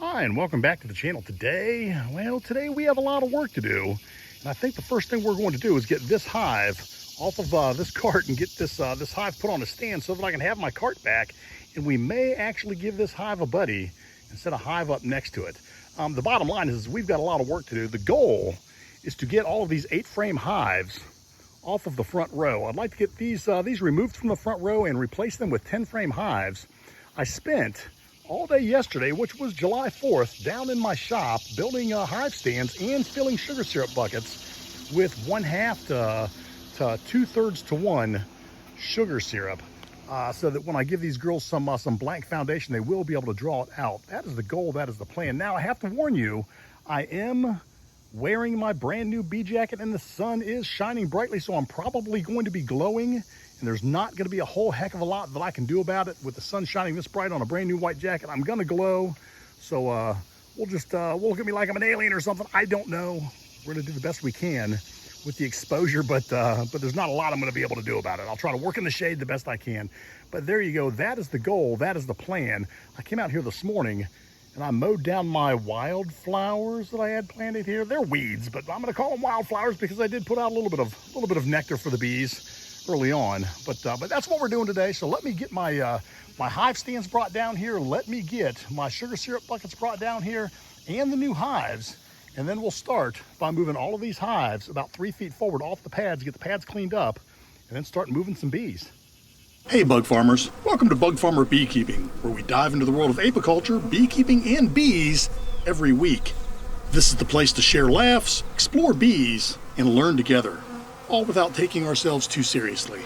Hi, and welcome back to the channel today. Well, today we have a lot of work to do. And I think the first thing we're going to do is get this hive off of this cart and get this hive put on a stand so that I can have my cart back. And we may actually give this hive a buddy and set a hive up next to it. The bottom line is we've got a lot of work to do. The goal is to get all of these 8-frame hives off of the front row. I'd like to get these removed from the front row and replace them with 10-frame hives. I spent all day yesterday, which was July 4th, down in my shop building hive stands and filling sugar syrup buckets with 1/2 to 2/3 to 1 sugar syrup, so that when I give these girls some blank foundation, they will be able to draw it out. That is the goal. That is the plan. Now, I have to warn you, I am wearing my brand new bee jacket and the sun is shining brightly, so I'm probably going to be glowing. And there's not going to be a whole heck of a lot that I can do about it with the sun shining this bright on a brand new white jacket. I'm going to glow. So we'll look at me like I'm an alien or something. I don't know. We're going to do the best we can with the exposure, but there's not a lot I'm going to be able to do about it. I'll try to work in the shade the best I can. But there you go. That is the goal. That is the plan. I came out here this morning and I mowed down my wildflowers that I had planted here. They're weeds, but I'm going to call them wildflowers because I did put out a little bit of nectar for the bees early on, but that's what we're doing today. So let me get my my hive stands brought down here. Let me get my sugar syrup buckets brought down here and the new hives, and then we'll start by moving all of these hives about 3 feet forward off the pads, get the pads cleaned up, and then start moving some bees. Hey bug farmers, welcome to Bug Farmer Beekeeping, where we dive into the world of apiculture, beekeeping, and bees every week. This is the place to share laughs, explore bees, and learn together, all without taking ourselves too seriously.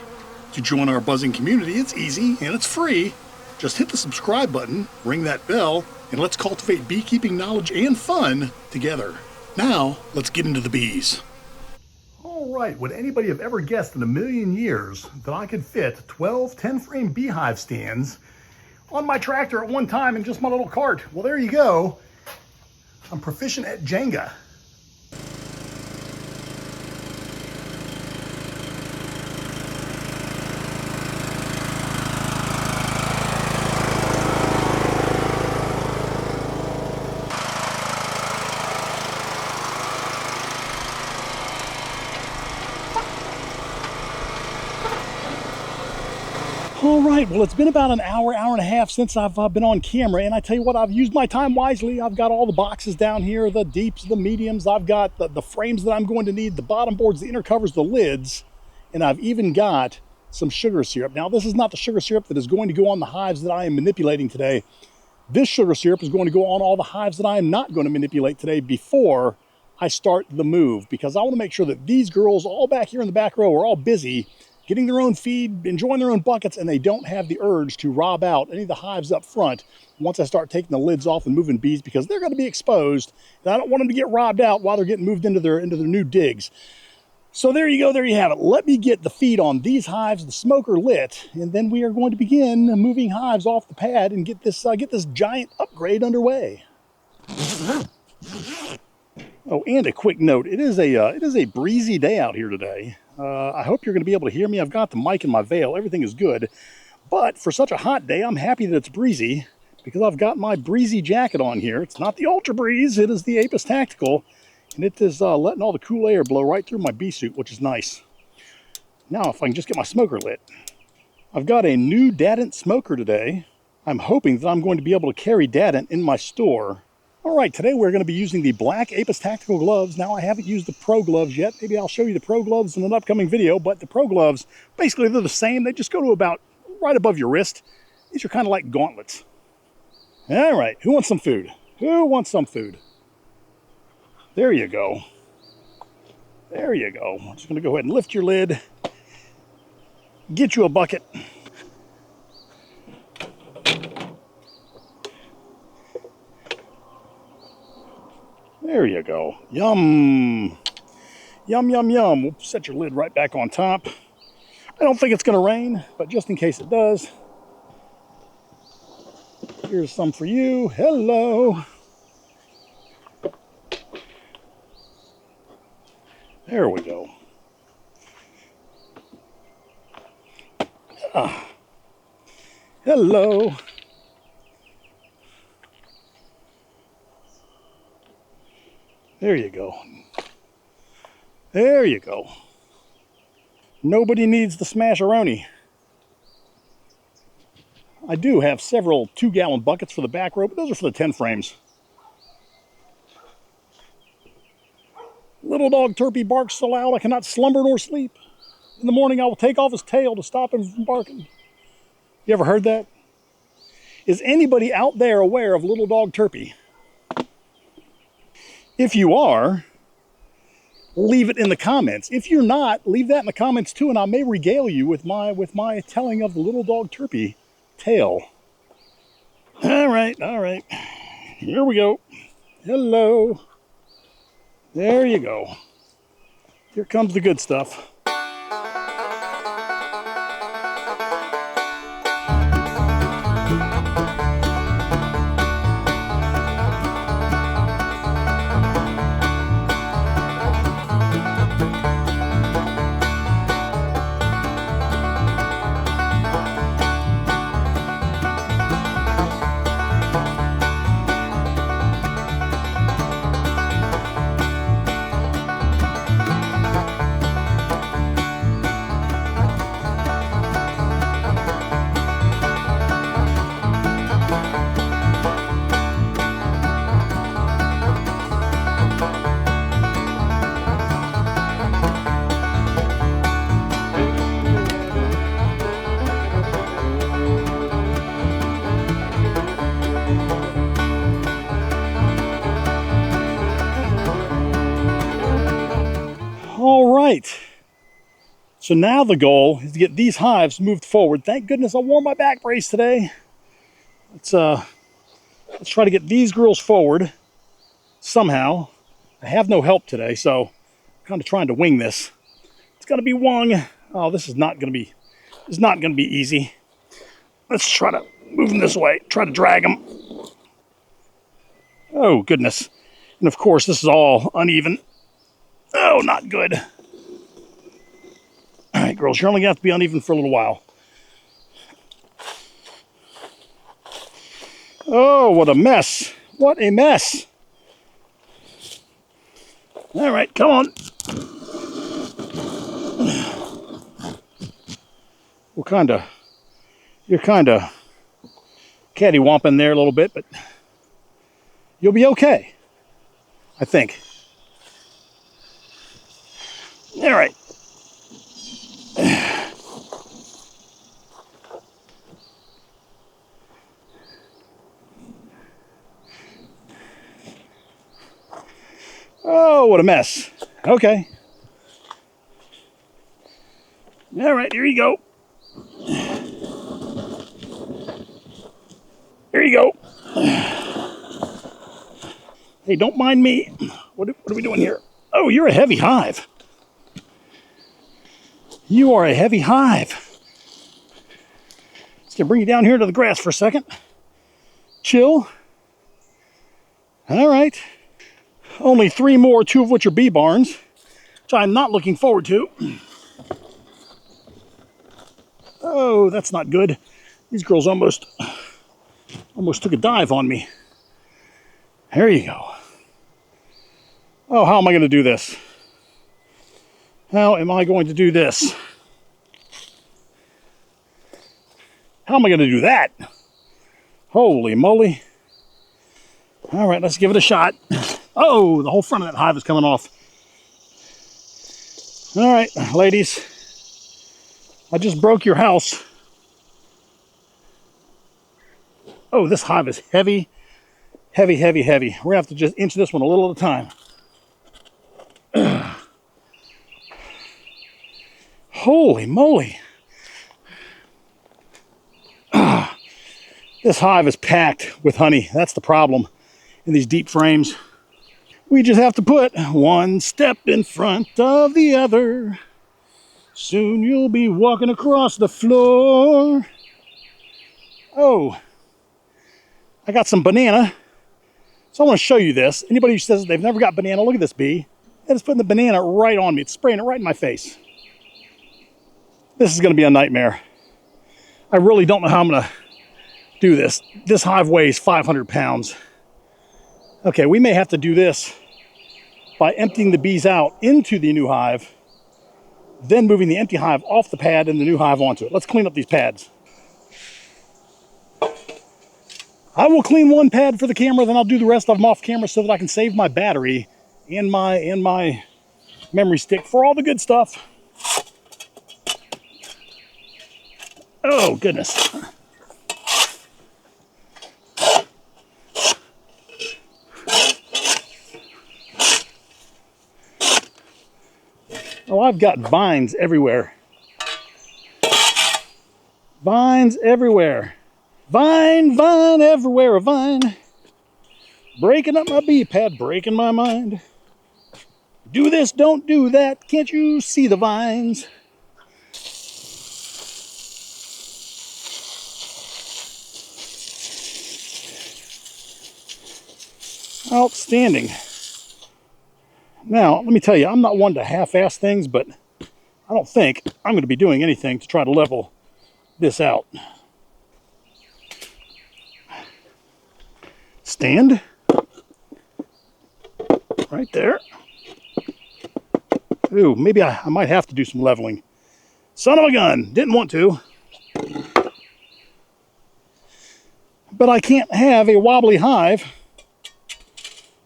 To join our buzzing community, it's easy and it's free. Just hit the subscribe button, ring that bell, and let's cultivate beekeeping knowledge and fun together. Now, let's get into the bees. All right, would anybody have ever guessed in a million years that I could fit 12 10-frame beehive stands on my tractor at one time in just my little cart? Well, there you go. I'm proficient at Jenga. All right, well, it's been about an hour and a half since I've been on camera, and I tell you what, I've used my time wisely. I've got all the boxes down here, the deeps, the mediums. I've got the frames that I'm going to need, the bottom boards, the inner covers, the lids, and I've even got some sugar syrup. Now, this is not the sugar syrup that is going to go on the hives that I am manipulating today. This sugar syrup is going to go on all the hives that I am not going to manipulate today before I start the move, because I want to make sure that these girls all back here in the back row are all busy getting their own feed, enjoying their own buckets, and they don't have the urge to rob out any of the hives up front once I start taking the lids off and moving bees, because they're going to be exposed, and I don't want them to get robbed out while they're getting moved into their new digs. So there you go, there you have it. Let me get the feed on these hives, the smoker lit, and then we are going to begin moving hives off the pad and get this giant upgrade underway. Oh, and a quick note, it is a breezy day out here today. I hope you're going to be able to hear me. I've got the mic in my veil. Everything is good. But for such a hot day, I'm happy that it's breezy because I've got my breezy jacket on here. It's not the Ultra Breeze. It is the Apis Tactical. And it is letting all the cool air blow right through my bee suit, which is nice. Now, if I can just get my smoker lit. I've got a new Dadant smoker today. I'm hoping that I'm going to be able to carry Dadant in my store. All right, today we're going to be using the black Apis Tactical gloves. Now, I haven't used the Pro gloves yet. Maybe I'll show you the Pro gloves in an upcoming video, but the Pro gloves, basically they're the same. They just go to about right above your wrist. These are kind of like gauntlets. All right, who wants some food? Who wants some food? There you go. There you go. I'm just going to go ahead and lift your lid, get you a bucket. There you go. Yum. Yum, yum, yum. We'll set your lid right back on top. I don't think it's going to rain, but just in case it does, here's some for you. Hello. There we go. Hello. There you go. There you go. Nobody needs the smash-a-roni. I do have several 2-gallon buckets for the back row, but those are for the 10 frames. Little dog Turpy barks so loud I cannot slumber nor sleep. In the morning I will take off his tail to stop him from barking. You ever heard that? Is anybody out there aware of little dog Turpy? If you are, leave it in the comments. If you're not, leave that in the comments too, and I may regale you with my telling of the little dog Turpy tale. All right. Here we go. Hello. There you go. Here comes the good stuff. All right. So now the goal is to get these hives moved forward. Thank goodness I wore my back brace today. Let's try to get these girls forward somehow. I have no help today, so I'm kind of trying to wing this. It's gonna be wung. Oh, this is not gonna be easy. Let's try to move them this way. Try to drag them. Oh goodness. And of course this is all uneven. Oh, not good. All right, girls, you're only gonna have to be uneven for a little while. Oh, what a mess. What a mess. All right, come on. You're kind of cattywamping there a little bit, but you'll be okay, I think. All right. Oh, what a mess. Okay. All right, here you go. Here you go. Hey, don't mind me. What are we doing here? Oh, you're a heavy hive. You are a heavy hive. Just gonna bring you down here to the grass for a second. Chill. All right. Only 3 more, 2 of which are bee barns, which I'm not looking forward to. Oh, that's not good. These girls almost took a dive on me. There you go. Oh, how am I going to do this? How am I going to do this? How am I going to do that? Holy moly. All right, let's give it a shot. Oh, the whole front of that hive is coming off. All right, ladies. I just broke your house. Oh, this hive is heavy, heavy, heavy, heavy. We're going to have to just inch this one a little at a time. Holy moly. This hive is packed with honey. That's the problem in these deep frames. We just have to put one step in front of the other. Soon you'll be walking across the floor. Oh, I got some banana. So I want to show you this. Anybody who says they've never got banana, look at this bee. And it's putting the banana right on me. It's spraying it right in my face. This is going to be a nightmare. I really don't know how I'm going to do this. This hive weighs 500 pounds. Okay, we may have to do this by emptying the bees out into the new hive, then moving the empty hive off the pad and the new hive onto it. Let's clean up these pads. I will clean one pad for the camera, then I'll do the rest of them off camera so that I can save my battery and my memory stick for all the good stuff. Oh, goodness. Oh, I've got vines everywhere. Vines everywhere. Vine, vine everywhere, a vine. Breaking up my bee pad, breaking my mind. Do this, don't do that. Can't you see the vines? Outstanding. Now, let me tell you, I'm not one to half-ass things, but I don't think I'm going to be doing anything to try to level this out. Stand. Right there. Ooh, maybe I might have to do some leveling. Son of a gun, didn't want to. But I can't have a wobbly hive.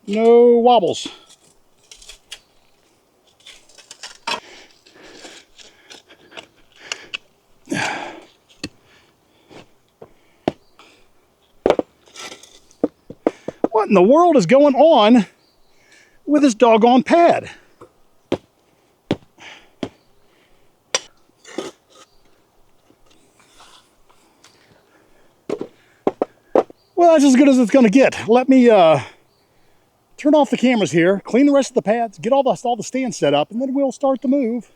No wobbles. What in the world is going on with this doggone pad? Well, that's as good as it's going to get. Let me turn off the cameras here, clean the rest of the pads, get all the stands set up, and then we'll start the move.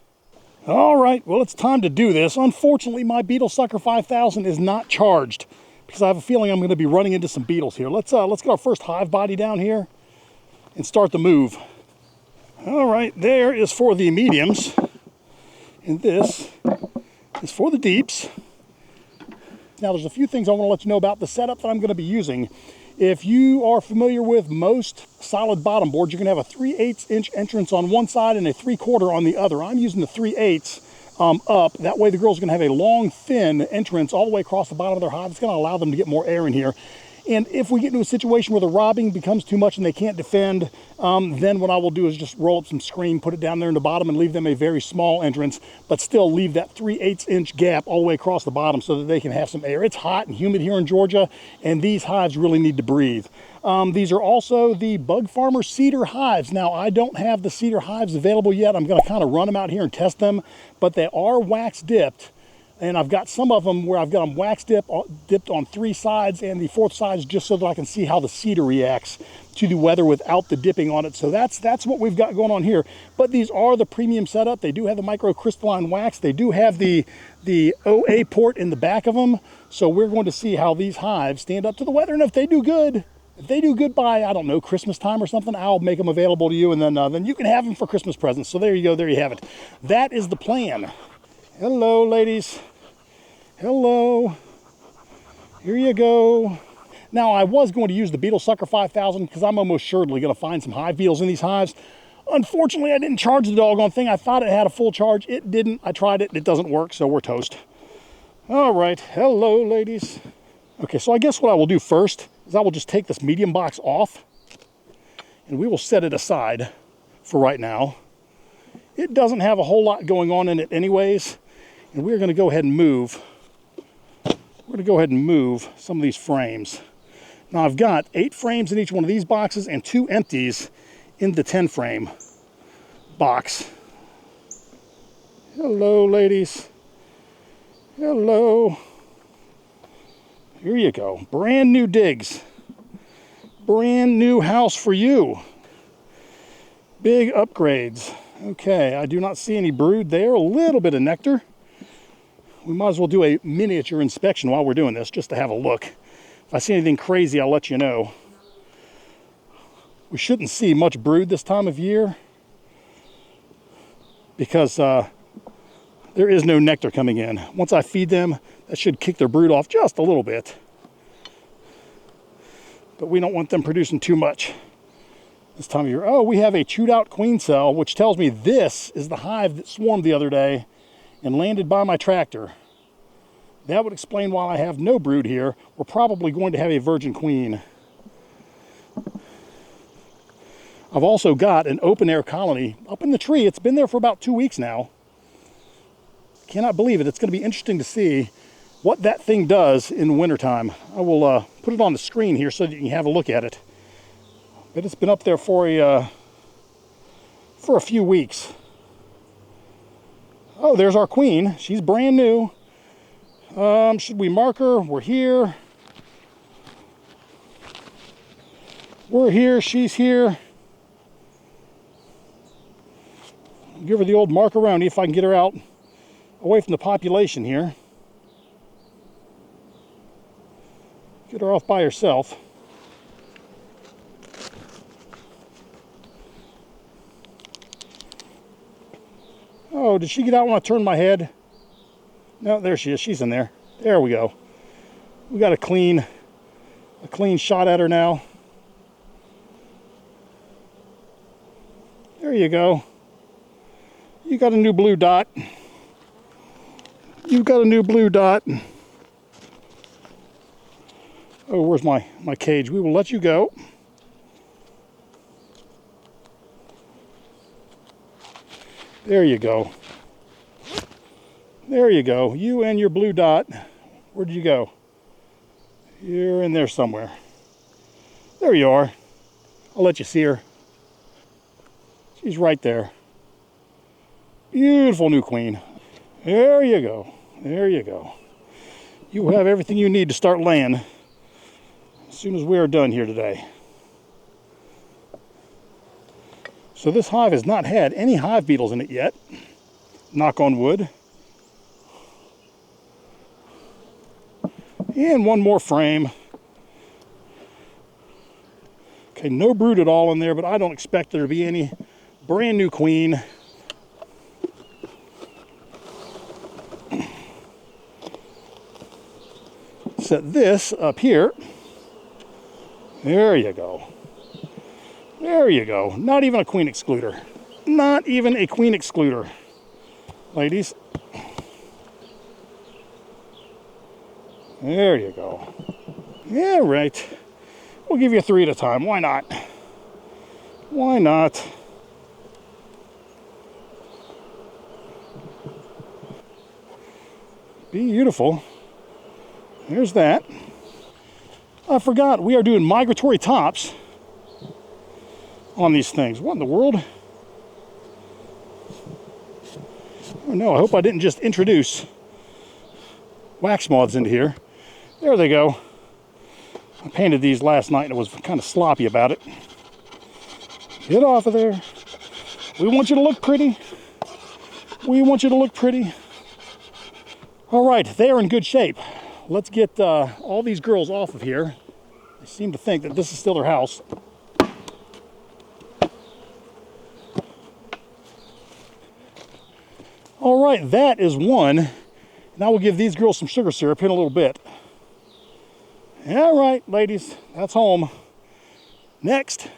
All right, well, it's time to do this. Unfortunately, my Beetle Sucker 5000 is not charged because I have a feeling I'm going to be running into some beetles here. Let's get our first hive body down here and start the move. All right, there is for the mediums, and this is for the deeps. Now, there's a few things I want to let you know about the setup that I'm going to be using. If you are familiar with most solid bottom boards, you're going to have a 3/8 inch entrance on one side and a 3/4 on the other. I'm using the 3/8 up. That way the girl's going to have a long, thin entrance all the way across the bottom of their hive. It's going to allow them to get more air in here. And if we get into a situation where the robbing becomes too much and they can't defend, then what I will do is just roll up some screen, put it down there in the bottom, and leave them a very small entrance, but still leave that 3/8 inch gap all the way across the bottom so that they can have some air. It's hot and humid here in Georgia, and these hives really need to breathe. These are also the Bug Farmer cedar hives. Now, I don't have the cedar hives available yet. I'm going to kind of run them out here and test them, but they are wax dipped. And I've got some of them where I've got them wax dipped on 3 sides, and the 4th side is just so that I can see how the cedar reacts to the weather without the dipping on it. So that's what we've got going on here. But these are the premium setup. They do have the microcrystalline wax. They do have the OA port in the back of them. So we're going to see how these hives stand up to the weather. And if they do good by, I don't know, Christmas time or something, I'll make them available to you, and then you can have them for Christmas presents. So there you go. There you have it. That is the plan. Hello, ladies. Hello. Here you go. Now, I was going to use the Beetle Sucker 5000 because I'm almost surely going to find some hive beetles in these hives. Unfortunately, I didn't charge the doggone thing. I thought it had a full charge. It didn't. I tried it. It doesn't work, so we're toast. All right. Hello, ladies. Okay, so I guess what I will do first is I will just take this medium box off, and we will set it aside for right now. It doesn't have a whole lot going on in it anyways, and we're going to go ahead and move. We're going to go ahead and move some of these frames. Now, I've got 8 frames in each one of these boxes and 2 empties in the 10 frame box. Hello, ladies. Hello. Here you go. Brand new digs. Brand new house for you. Big upgrades. Okay, I do not see any brood there. A little bit of nectar. We might as well do a miniature inspection while we're doing this, just to have a look. If I see anything crazy, I'll let you know. We shouldn't see much brood this time of year because there is no nectar coming in. Once I feed them, that should kick their brood off just a little bit. But we don't want them producing too much. this time of year. Oh, we have a chewed out queen cell, which tells me this is the hive that swarmed the other day and landed by my tractor. That would explain why I have no brood here. We're probably going to have a virgin queen. I've also got an open air colony up in the tree. It's been there for about 2 weeks now. Cannot believe it. It's going to be interesting to see what that thing does in the wintertime. I will put it on the screen here so that you can have a look at it. But it's been up there for a few weeks. Oh, there's our queen. She's brand new. Should we mark her? We're here. We're here. She's here. Give her the old mark around if I can get her out away from the population here. Get her off by herself. Oh, did she get out when I turned my head? No, there she is. She's in there. There we go. We got a clean shot at her now. There you go. You got a new blue dot. You've got a new blue dot. Oh, where's my cage? We will let you go. There you go. There you go. You and your blue dot. Where did you go? You're in there somewhere. There you are. I'll let you see her. She's right there. Beautiful new queen. There you go. There you go. You have everything you need to start laying as soon as we are done here today. So this hive has not had any hive beetles in it yet. Knock on wood. And one more frame. Okay, no brood at all in there, but I don't expect there to be any. Brand new queen. Set this up here. There you go. There you go. Not even a queen excluder. Not even a queen excluder, ladies. There you go. Yeah, right. We'll give you 3 at a time. Why not? Why not? Beautiful. There's that. I forgot, we are doing migratory tops on these things. What in the world? Oh no, I hope I didn't just introduce wax moths into here. There they go. I painted these last night and I was kind of sloppy about it. Get off of there. We want you to look pretty. We want you to look pretty. All right, they are in good shape. Let's get all these girls off of here. They seem to think that this is still their house. All right, that is one. Now we'll give these girls some sugar syrup in a little bit. All right, ladies, that's home. Next.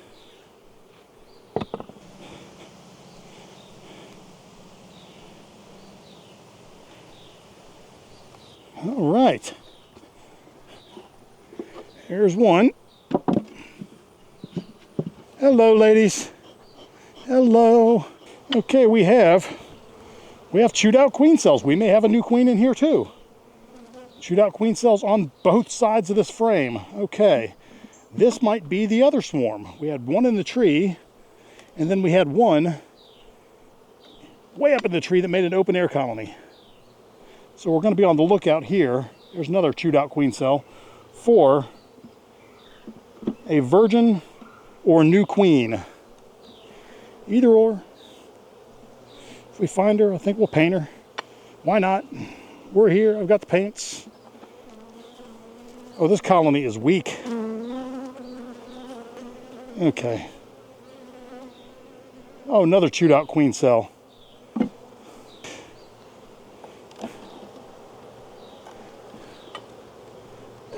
All right. Here's one. Hello, ladies. Hello. Okay, we have chewed out queen cells. We may have a new queen in here too. Chewed out queen cells on both sides of this frame. Okay. This might be the other swarm. We had one in the tree, and then we had one way up in the tree that made an open air colony. So we're going to be on the lookout here. There's another chewed out queen cell for a virgin or new queen. Either or. If we find her, I think we'll paint her. Why not? We're here. I've got the paints. Oh, this colony is weak. Okay. Oh, another chewed out queen cell.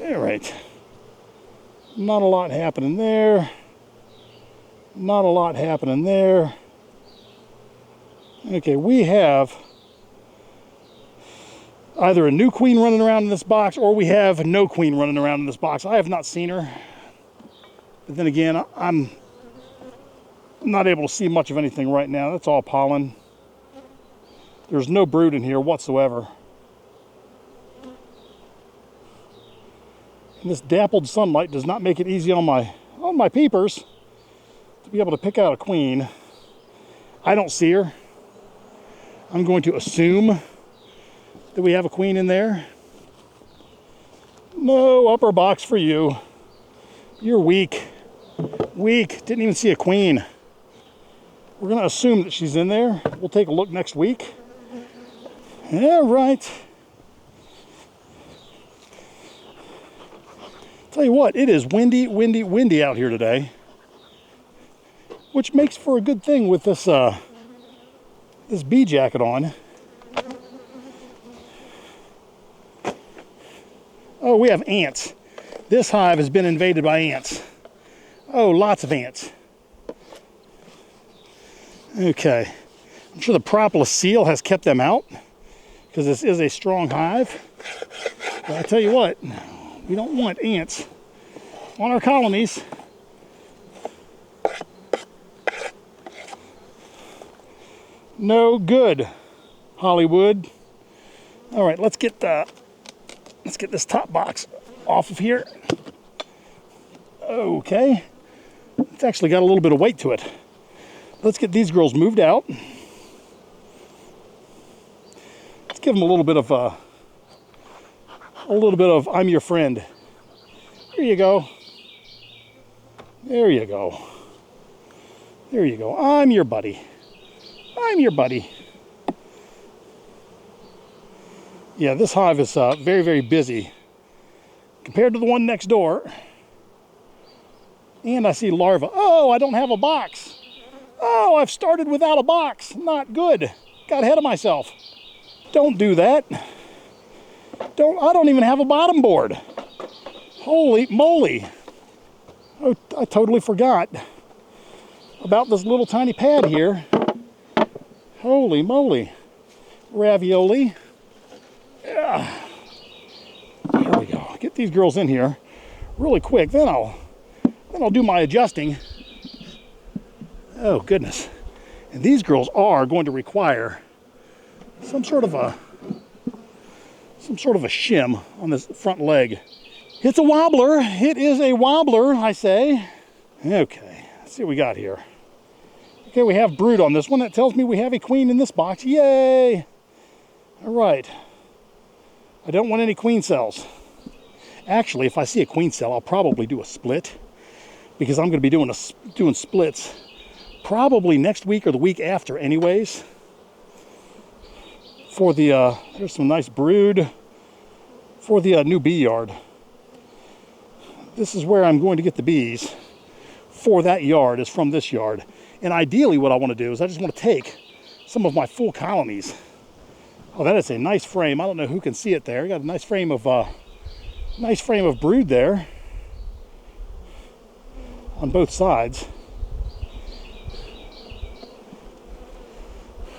All right. Not a lot happening there. Not a lot happening there. Okay, we have either a new queen running around in this box or we have no queen running around in this box. I have not seen her. But then again, I'm not able to see much of anything right now. That's all pollen. There's no brood in here whatsoever. And this dappled sunlight does not make it easy on my peepers to be able to pick out a queen. I don't see her. I'm going to assume that we have a queen in there. No upper box for you. You're weak. Weak. Didn't even see a queen. We're going to assume that she's in there. We'll take a look next week. Yeah, right. Tell you what, it is windy, windy, windy out here today. Which makes for a good thing with this this bee jacket on. Oh, we have ants. This hive has been invaded by ants. Oh, lots of ants. Okay. I'm sure the propolis seal has kept them out because this is a strong hive. But I tell you what, we don't want ants on our colonies. No good, Hollywood. All right, let's get this top box off of here. Okay, it's actually got a little bit of weight to it. Let's get these girls moved out. Let's give them a little bit of I'm your friend. Here you go. There you go. There you go. I'm your buddy. I'm your buddy. Yeah, this hive is very, very busy compared to the one next door. And I see larvae. Oh, I don't have a box. Oh, I've started without a box. Not good. Got ahead of myself. Don't do that. I don't even have a bottom board. Holy moly. Oh, I totally forgot about this little tiny pad here. Holy moly. Ravioli. Yeah. There we go. Get these girls in here really quick. Then I'll do my adjusting. Oh goodness. And these girls are going to require some sort of a shim on this front leg. It's a wobbler. It is a wobbler, I say. Okay. Let's see what we got here. Okay, we have brood on this one. That tells me we have a queen in this box. Yay! All right. I don't want any queen cells. Actually, if I see a queen cell, I'll probably do a split because I'm going to be doing splits probably next week or the week after anyways. For the, there's some nice brood for the new bee yard. This is where I'm going to get the bees for that yard, is from this yard. And ideally what I want to do is I just want to take some of my full colonies. Oh, that is a nice frame. I don't know who can see it there. Got a nice frame of brood there on both sides.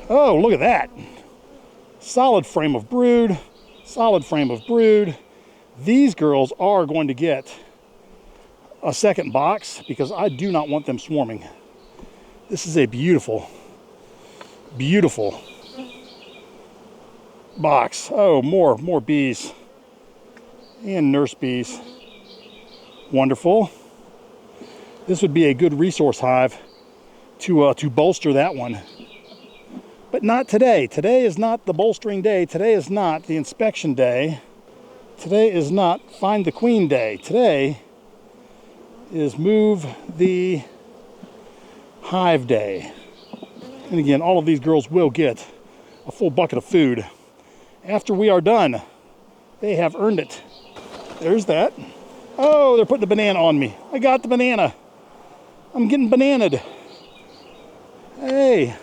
Oh, look at that. Solid frame of brood. Solid frame of brood. These girls are going to get a second box because I do not want them swarming. This is a beautiful, beautiful box. Oh, more bees and nurse bees. Wonderful. This would be a good resource hive to bolster that one. But not today. Today is not the bolstering day. Today is not the inspection day. Today is not find the queen day. Today is move the hive day. And again, all of these girls will get a full bucket of food after we are done. They have earned it. There's that. Oh, they're putting the banana on me. I got the banana. I'm getting bananaed. Hey,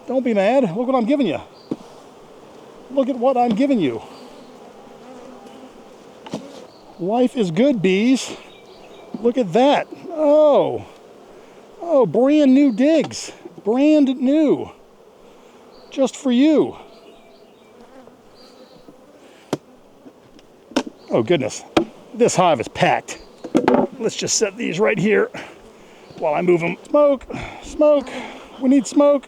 don't be mad. Look what I'm giving you. Look at what I'm giving you. Life is good, bees. Look at that. Oh, Oh, brand new digs. Brand new. Just for you. Oh goodness. This hive is packed. Let's just set these right here while I move them. Smoke. Smoke. We need smoke.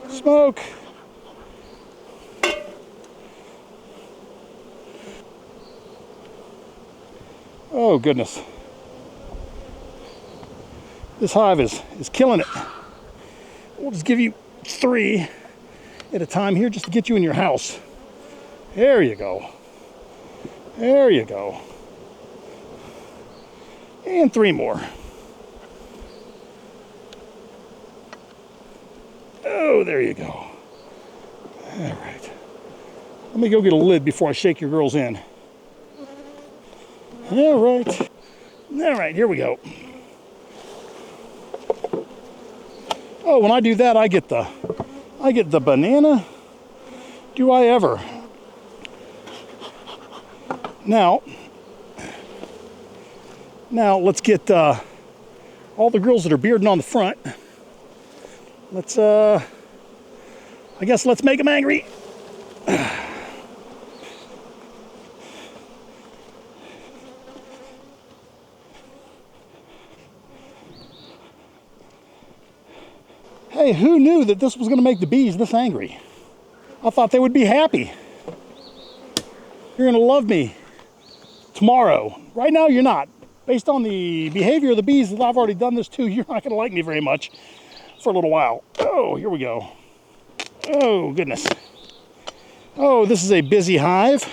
Smoke. Oh goodness. This hive is killing it. We'll just give you 3 at a time here just to get you in your house. There you go. There you go. And 3 more. Oh, there you go. All right. Let me go get a lid before I shake your girls in. All right. All right, here we go. Oh, when I do that, I get the banana. Do I ever? Now let's get all the girls that are bearding on the front. Let's, I guess let's make them angry. Hey, who knew that this was going to make the bees this angry? I thought they would be happy. You're going to love me tomorrow. Right now, you're not. Based on the behavior of the bees that I've already done this to, you're not going to like me very much for a little while. Oh, here we go. Oh, goodness. Oh, this is a busy hive.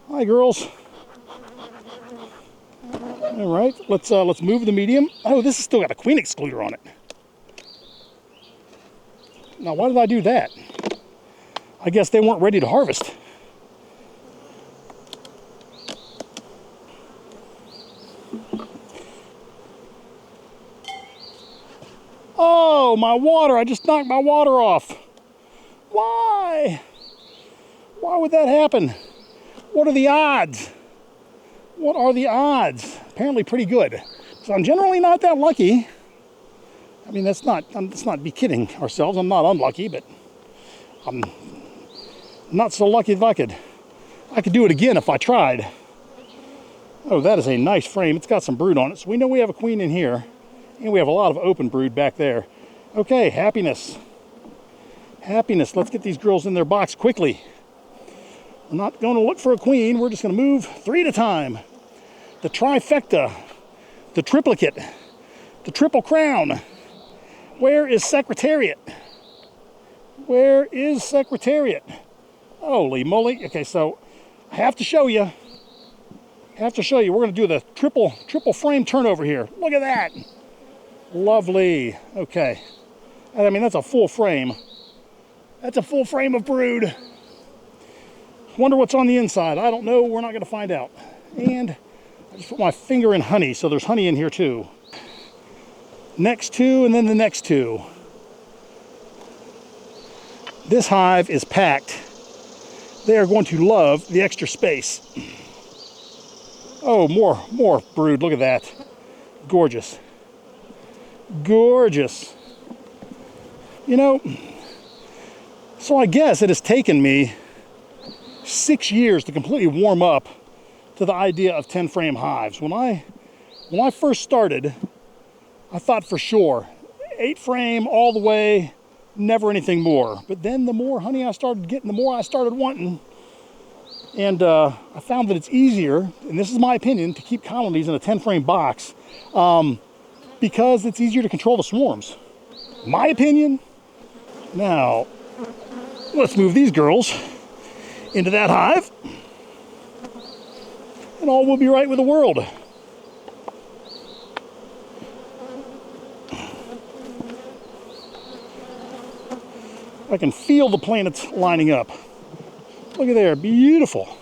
Hi, girls. All right, let's move the medium. Oh, this has still got a queen excluder on it. Now, why did I do that? I guess they weren't ready to harvest. Oh, my water. I just knocked my water off. Why? Why would that happen? What are the odds? What are the odds? Apparently pretty good. So I'm generally not that lucky. I mean, let's not be kidding ourselves. I'm not unlucky, but I'm not so lucky that I could do it again if I tried. Oh, that is a nice frame. It's got some brood on it. So we know we have a queen in here. And we have a lot of open brood back there. Okay, happiness. Happiness. Let's get these girls in their box quickly. We're not going to look for a queen. We're just going to move 3 at a time. The trifecta. The triplicate. The triple crown. Where is Secretariat? Where is Secretariat? Holy moly. Okay, so I have to show you. We're going to do the triple frame turnover here. Look at that. Lovely. Okay. I mean, that's a full frame. That's a full frame of brood. Wonder what's on the inside. I don't know. We're not going to find out. And I just put my finger in honey, so there's honey in here too. Next 2, and then the next 2. This hive is packed. They are going to love the extra space. Oh, more brood. Look at that. Gorgeous. Gorgeous. You know, so I guess it has taken me 6 years to completely warm up to the idea of 10 frame hives. When I first started, I thought for sure 8 frame all the way, never anything more. But then the more honey I started getting, the more I started wanting. And I found that it's easier, and this is my opinion, to keep colonies in a 10 frame box because it's easier to control the swarms. My opinion. Now, let's move these girls into that hive, and all will be right with the world. I can feel the planets lining up. Look at there, beautiful.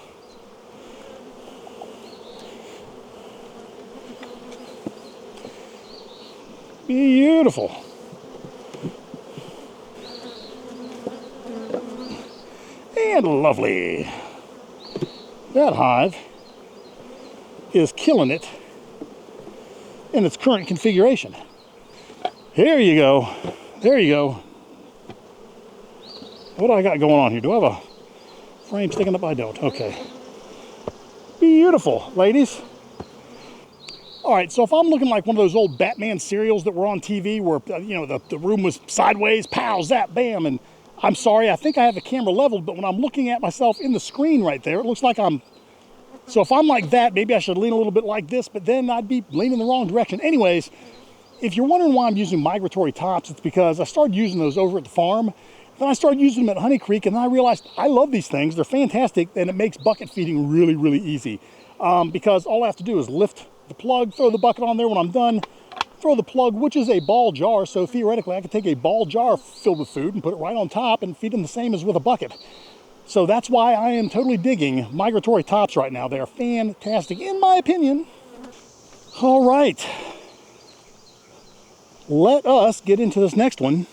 Beautiful. And lovely. That hive is killing it in its current configuration. Here you go. There you go. What do I got going on here? Do I have a frame sticking up? I don't. Okay. Beautiful, ladies. All right, so if I'm looking like one of those old Batman serials that were on TV where, you know, the room was sideways, pow, zap, bam, and I'm sorry, I think I have the camera leveled, but when I'm looking at myself in the screen right there, it looks like I'm... So if I'm like that, maybe I should lean a little bit like this, but then I'd be leaning the wrong direction. Anyways, if you're wondering why I'm using migratory tops, it's because I started using those over at the farm. Then I started using them at Honey Creek, and then I realized I love these things. They're fantastic, and it makes bucket feeding really, really easy. Because all I have to do is lift the plug, throw the bucket on there when I'm done, throw the plug, which is a ball jar, so theoretically I could take a ball jar filled with food and put it right on top and feed them the same as with a bucket. So that's why I am totally digging migratory tops right now. They are fantastic, in my opinion. All right. Let us get into this next one.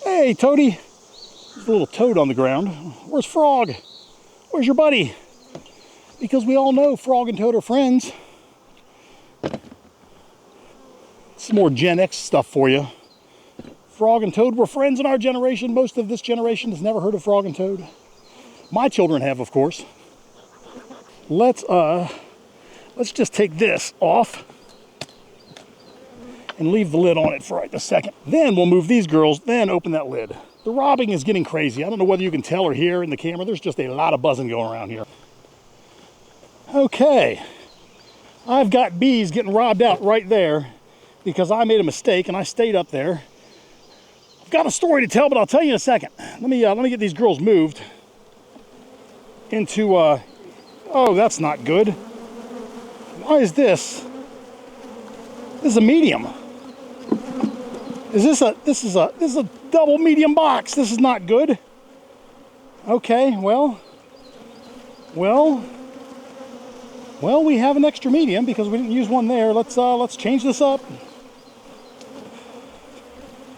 Hey, Toady. There's a little toad on the ground. Where's Frog? Where's your buddy? Because we all know Frog and Toad are friends. Some more Gen X stuff for you. Frog and Toad were friends in our generation. Most of this generation has never heard of Frog and Toad. My children have, of course. Let's just take this off and leave the lid on it for right a second. Then we'll move these girls, then open that lid. The robbing is getting crazy. I don't know whether you can tell or hear in the camera. There's just a lot of buzzing going around here. Okay, I've got bees getting robbed out right there because I made a mistake and I stayed up there. I've got a story to tell, but I'll tell you in a second. Let me get these girls moved into, oh, that's not good. Why is this? This is a medium. This is a double medium box. This is not good. Okay, well, we have an extra medium because we didn't use one there. Let's change this up.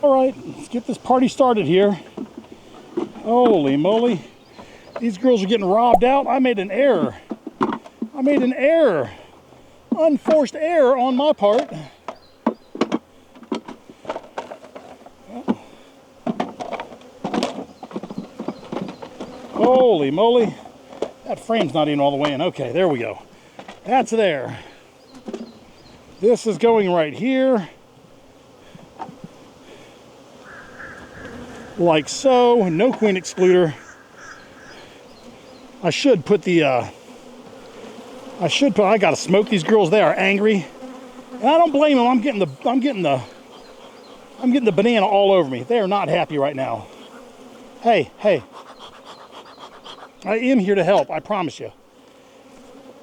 All right, let's get this party started here. Holy moly. These girls are getting robbed out. I made an error. Unforced error on my part. Holy moly. That frame's not even all the way in. Okay, there we go. That's there. This is going right here. Like so. No queen excluder. I gotta smoke these girls. They are angry. And I don't blame them. I'm getting the banana all over me. They are not happy right now. Hey. I am here to help, I promise you.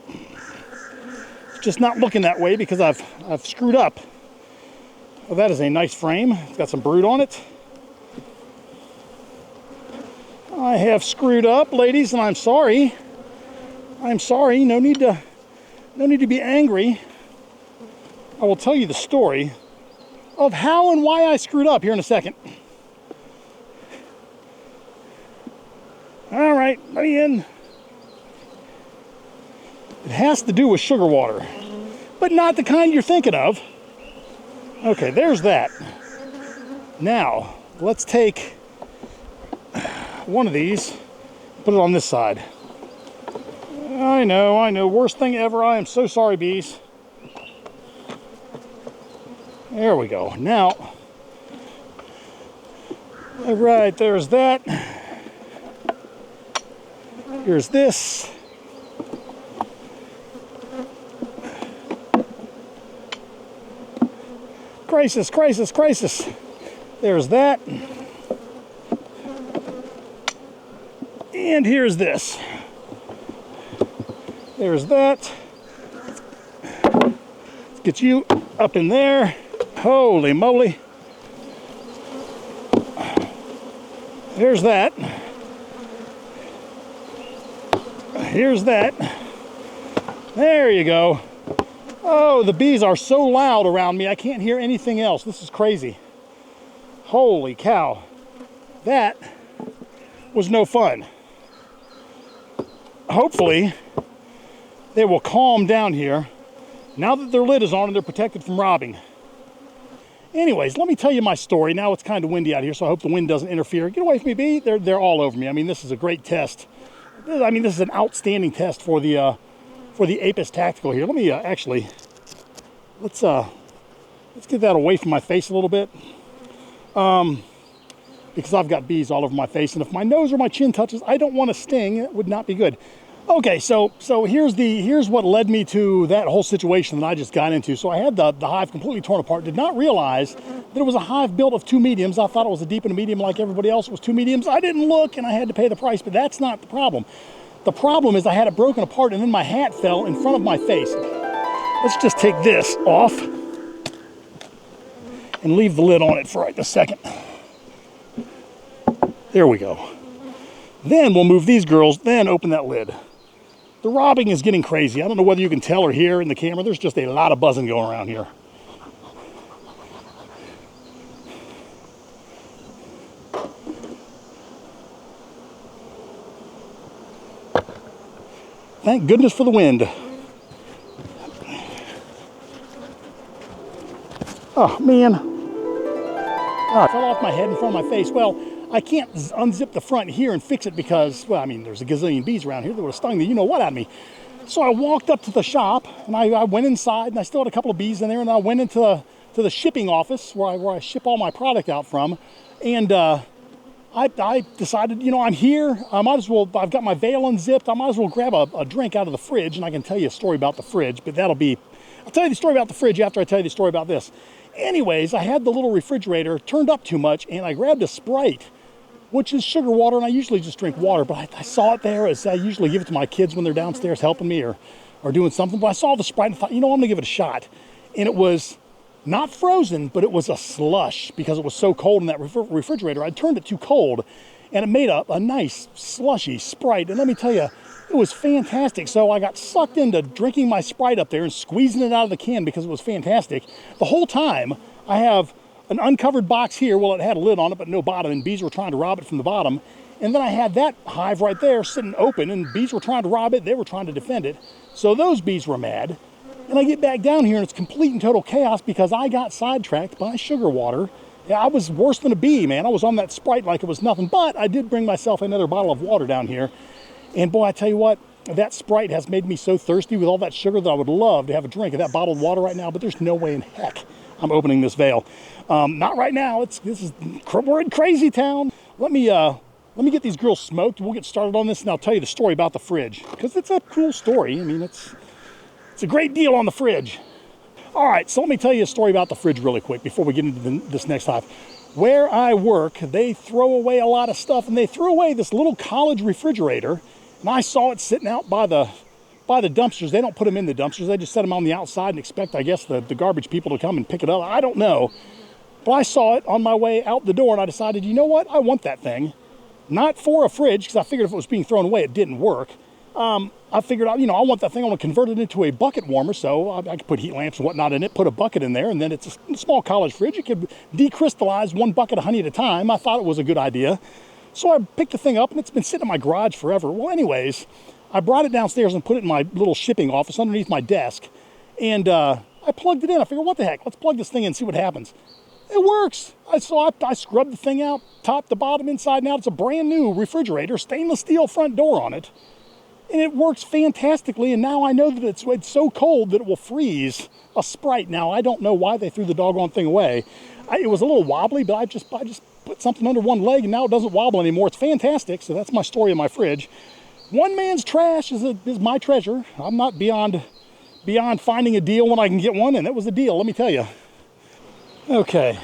It's just not looking that way because I've screwed up. Well, that is a nice frame. It's got some brood on it. I have screwed up, ladies, and I'm sorry. I'm sorry. No need to be angry. I will tell you the story of how and why I screwed up here in a second. All right, let me in. It has to do with sugar water, but not the kind you're thinking of. Okay, there's that. Now, let's take one of these, put it on this side. I know, worst thing ever. I am so sorry, bees. There we go. Now, all right, there's that. Here's this. Crisis. There's that. And here's this. There's that. Let's get you up in there. Holy moly. There's that. Here's that. There you go. Oh, the bees are so loud around me, I can't hear anything else. This is crazy. Holy cow. That was no fun. Hopefully, they will calm down here. Now that their lid is on and they're protected from robbing. Anyways, let me tell you my story. Now it's kind of windy out here, so I hope the wind doesn't interfere. Get away from me, bee. They're all over me. I mean, this is a great test. I mean, this is an outstanding test for the Apis Tactical here. Let me actually, let's get that away from my face a little bit. Because I've got bees all over my face, and if my nose or my chin touches, I don't want to sting. It would not be good. Okay, so here's what led me to that whole situation that I just got into. So I had the hive completely torn apart. Did not realize that it was a hive built of 2 mediums. I thought it was a deep and a medium like everybody else. It was 2 mediums. I didn't look, and I had to pay the price. But that's not the problem. The problem is I had it broken apart, and then my hat fell in front of my face. Let's just take this off and leave the lid on it for right a second. There we go. Then we'll move these girls, then open that lid. The robbing is getting crazy. I don't know whether you can tell or hear in the camera. There's just a lot of buzzing going around here. Thank goodness for the wind. Oh, man. Oh, it fell off my head in front of my face. Well, I can't unzip the front here and fix it because, well, I mean, there's a gazillion bees around here that would have stung the you-know-what out of me. So I walked up to the shop, and I went inside, and I still had a couple of bees in there, and I went into the shipping office where I ship all my product out from, and I decided, you know, I'm here, I might as well, I've got my veil unzipped, I might as well grab a drink out of the fridge, and I can tell you a story about the fridge, but I'll tell you the story about the fridge after I tell you the story about this. Anyways, I had the little refrigerator turned up too much, and I grabbed a Sprite, which is sugar water, and I usually just drink water, but I saw it there, as I usually give it to my kids when they're downstairs helping me or doing something, but I saw the Sprite and thought, you know, I'm gonna give it a shot. And it was not frozen, but it was a slush because it was so cold in that refrigerator. I turned it too cold, and it made a nice slushy Sprite, and let me tell you, it was fantastic. So I got sucked into drinking my Sprite up there and squeezing it out of the can because it was fantastic. The whole time, I have an uncovered box here. Well, it had a lid on it, but no bottom, and bees were trying to rob it from the bottom. And then I had that hive right there sitting open, and bees were trying to rob it. They were trying to defend it. So those bees were mad. And I get back down here, and it's complete and total chaos because I got sidetracked by sugar water. Yeah, I was worse than a bee, man. I was on that Sprite like it was nothing, but I did bring myself another bottle of water down here. And boy, I tell you what, that Sprite has made me so thirsty with all that sugar that I would love to have a drink of that bottled water right now, but there's no way in heck I'm opening this veil. Not right now. We're in crazy town. Let me get these girls smoked. We'll get started on this, and I'll tell you the story about the fridge because it's a cool story. I mean, it's a great deal on the fridge. All right, so let me tell you a story about the fridge really quick before we get into this next hive. Where I work, they throw away a lot of stuff, and they threw away this little college refrigerator, and I saw it sitting out by the dumpsters. They don't put them in the dumpsters. They just set them on the outside and expect, I guess, the garbage people to come and pick it up. I don't know. But I saw it on my way out the door, and I decided, you know what? I want that thing. Not for a fridge, because I figured if it was being thrown away, it didn't work. I figured out, you know, I want that thing. I want to convert it into a bucket warmer, so I could put heat lamps and whatnot in it, put a bucket in there, and then it's a small college fridge. It could decrystallize 1 bucket of honey at a time. I thought it was a good idea. So I picked the thing up, and it's been sitting in my garage forever. Well, anyways, I brought it downstairs and put it in my little shipping office underneath my desk, and I plugged it in. I figured, what the heck? Let's plug this thing in and see what happens. It works. I scrubbed the thing out, top to bottom, inside and out. It's a brand new refrigerator, stainless steel front door on it. And it works fantastically, and now I know that it's so cold that it will freeze a Sprite. Now, I don't know why they threw the doggone thing away. It was a little wobbly, but I just put something under one leg, and now it doesn't wobble anymore. It's fantastic, so that's my story of my fridge. One man's trash is my treasure. I'm not beyond finding a deal when I can get one, and it was a deal, let me tell you. Okay,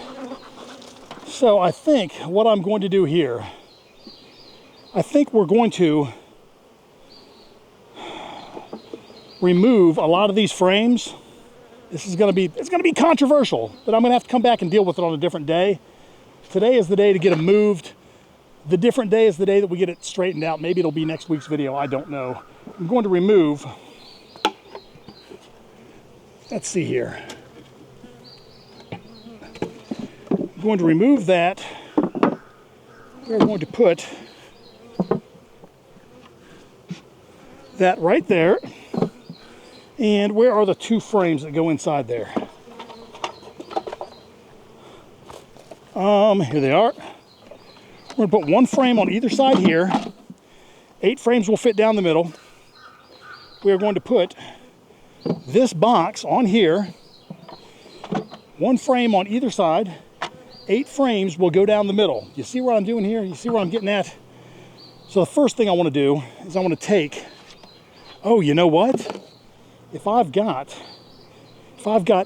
so I think what I'm going to do here, I think we're going to remove a lot of these frames. It's going to be controversial, but I'm going to have to come back and deal with it on a different day. Today is the day to get them moved. The different day is the day that we get it straightened out. Maybe it'll be next week's video, I don't know. I'm going to remove, let's see here. I'm going to remove that. We're going to put that right there. And where are the 2 frames that go inside there? Here they are. We're gonna put 1 frame on either side here. 8 frames will fit down the middle. We are going to put this box on here. 1 frame on either side. 8 frames will go down the middle. You see what I'm doing here? You see where I'm getting at? So the first thing I want to do is I want to take, oh, you know what? If I've got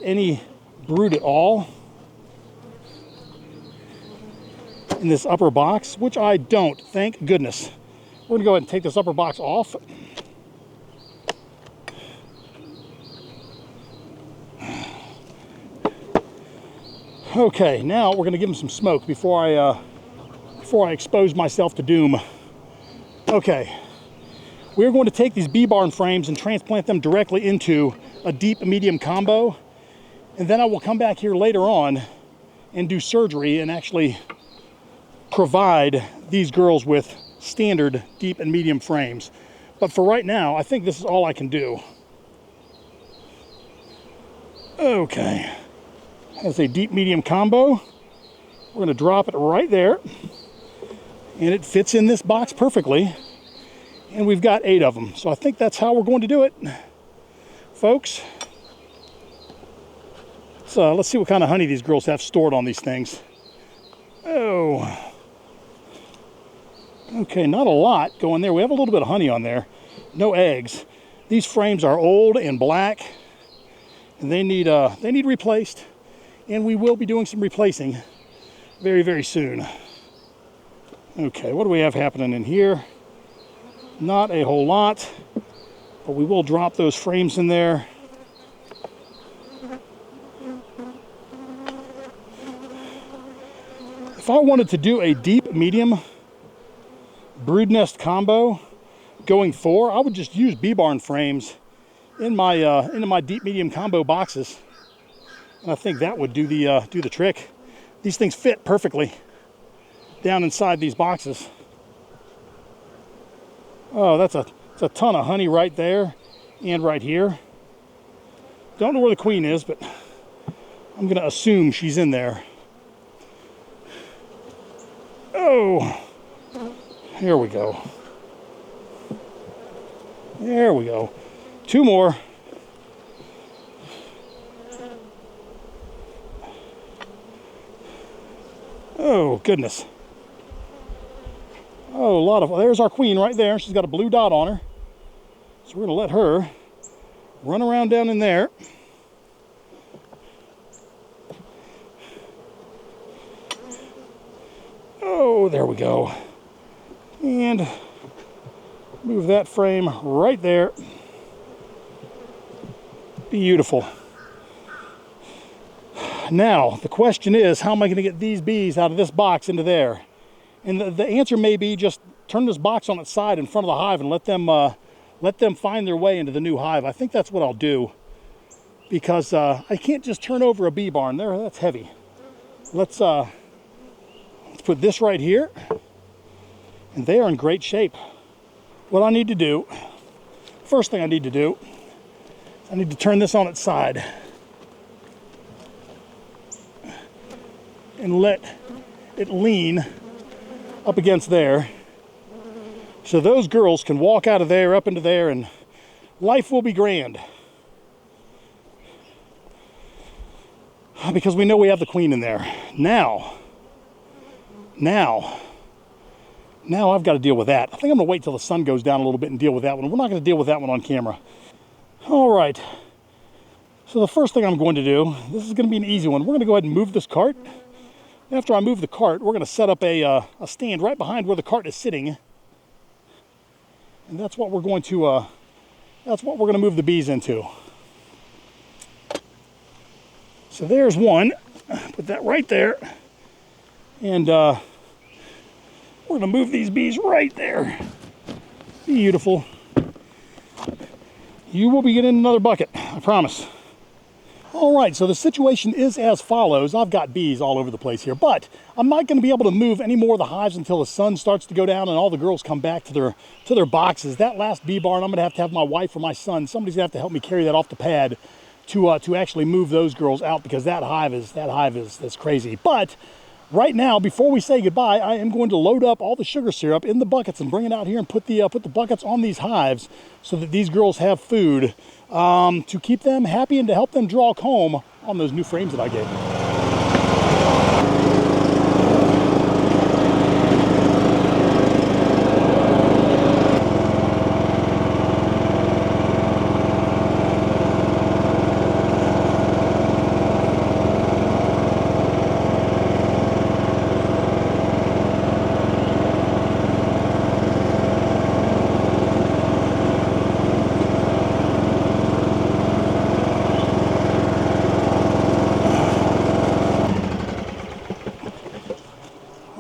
any brood at all in this upper box, which I don't, thank goodness. We're gonna go ahead and take this upper box off. Okay, now we're gonna give them some smoke before I expose myself to doom. Okay, we're going to take these bee barn frames and transplant them directly into a deep medium combo, and then I will come back here later on and do surgery and actually provide these girls with standard deep and medium frames. But for right now, I think this is all I can do. Okay, that's a deep medium combo. We're going to drop it right there, and it fits in this box perfectly, and we've got 8 of them. So I think that's how we're going to do it, folks. So let's see what kind of honey these girls have stored on these things. Oh, okay, not a lot going there. We have a little bit of honey on there, no eggs. These frames are old and black, and they need replaced, and we will be doing some replacing very, very soon. Okay, what do we have happening in here? Not a whole lot, but we will drop those frames in there. If I wanted to do a deep medium brood nest combo going forward, I would just use bee barn frames in my into my deep medium combo boxes, and I think that would do the trick. These things fit perfectly down inside these boxes. Oh, that's a ton of honey right there and right here. Don't know where the queen is, but I'm gonna assume she's in there. Oh, here we go. There we go. 2 more. Oh, goodness. Oh, a lot of, there's our queen right there. She's got a blue dot on her. So we're gonna let her run around down in there. Oh, there we go. And move that frame right there. Beautiful. Now, the question is, how am I going to get these bees out of this box into there? And the answer may be just turn this box on its side in front of the hive and let them find their way into the new hive. I think that's what I'll do, because I can't just turn over a bee barn. That's heavy. Let's put this right here, and they are in great shape. What I need to do, first thing I need to do, I need to turn this on its side and let it lean up against there, so those girls can walk out of there up into there, and life will be grand, because we know we have the queen in there. Now I've got to deal with that. I think I'm gonna wait till the sun goes down a little bit and deal with that one. We're not gonna deal with that one on camera. All right, so the first thing I'm going to do, this is gonna be an easy one. We're gonna go ahead and move this cart. After I move the cart, we're gonna set up a stand right behind where the cart is sitting. And that's what we're going to, move the bees into. So there's one, put that right there. And we're gonna move these bees right there. Beautiful. You will be getting another bucket, I promise. All right, so the situation is as follows. I've got bees all over the place here, but I'm not going to be able to move any more of the hives until the sun starts to go down and all the girls come back to their boxes. That last bee barn, I'm going to have my wife or my son. Somebody's going to have to help me carry that off the pad to actually move those girls out, because that hive is crazy. But right now, before we say goodbye, I am going to load up all the sugar syrup in the buckets and bring it out here and put the buckets on these hives so that these girls have food to keep them happy and to help them draw comb on those new frames that I gave them.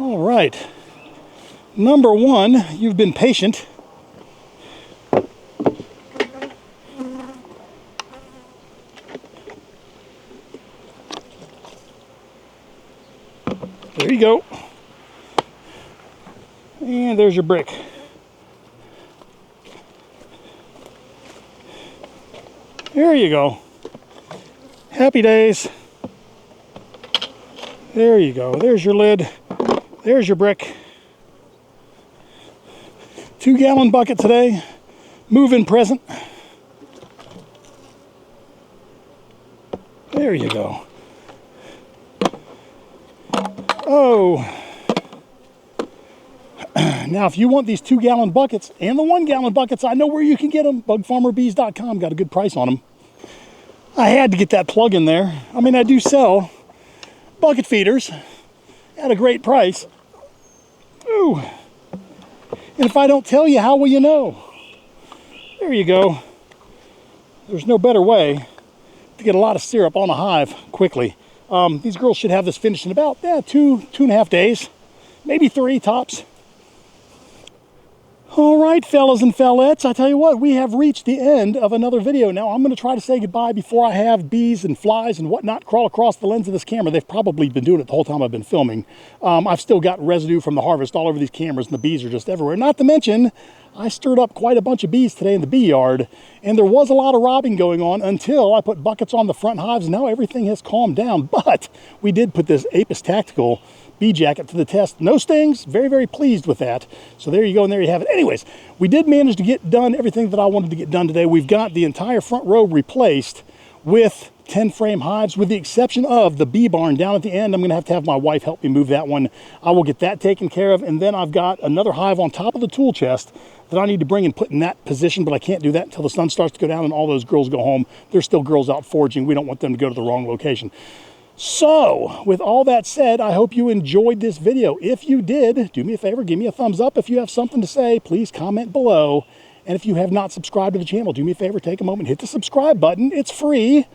All right, number one, you've been patient. There you go. And there's your brick. There you go. Happy days. There you go. There's your lid. There's your brick. 2-gallon bucket today. Move-in present. There you go. Oh. Now, if you want these 2-gallon buckets and the 1-gallon buckets, I know where you can get them. Bugfarmerbees.com got a good price on them. I had to get that plug in there. I mean, I do sell bucket feeders at a great price. Ooh. And if I don't tell you, how will you know? There you go. There's no better way to get a lot of syrup on a hive quickly. These girls should have this finished in about 2.5 days, maybe 3 tops. All right, fellas and fellettes, I tell you what, we have reached the end of another video. Now, I'm going to try to say goodbye before I have bees and flies and whatnot crawl across the lens of this camera. They've probably been doing it the whole time I've been filming. I've still got residue from the harvest all over these cameras, and the bees are just everywhere. Not to mention, I stirred up quite a bunch of bees today in the bee yard, and there was a lot of robbing going on until I put buckets on the front hives, and now everything has calmed down. But we did put this Apis Tactical bee jacket to the test. No stings. Very, very pleased with that. So there you go, and there you have it. Anyways, we did manage to get done everything that I wanted to get done today. We've got the entire front row replaced with 10-frame hives, with the exception of the bee barn down at the end. I'm going to have my wife help me move that one. I will get that taken care of, and then I've got another hive on top of the tool chest that I need to bring and put in that position, but I can't do that until the sun starts to go down and all those girls go home. There's still girls out foraging. We don't want them to go to the wrong location. So, with all that said, I hope you enjoyed this video. If you did, do me a favor, give me a thumbs up. If you have something to say, please comment below. And if you have not subscribed to the channel, do me a favor, take a moment, hit the subscribe button. It's free.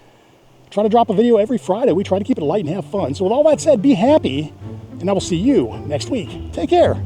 Try to drop a video every Friday. We try to keep it light and have fun. So with all that said, be happy, and I will see you next week. Take care.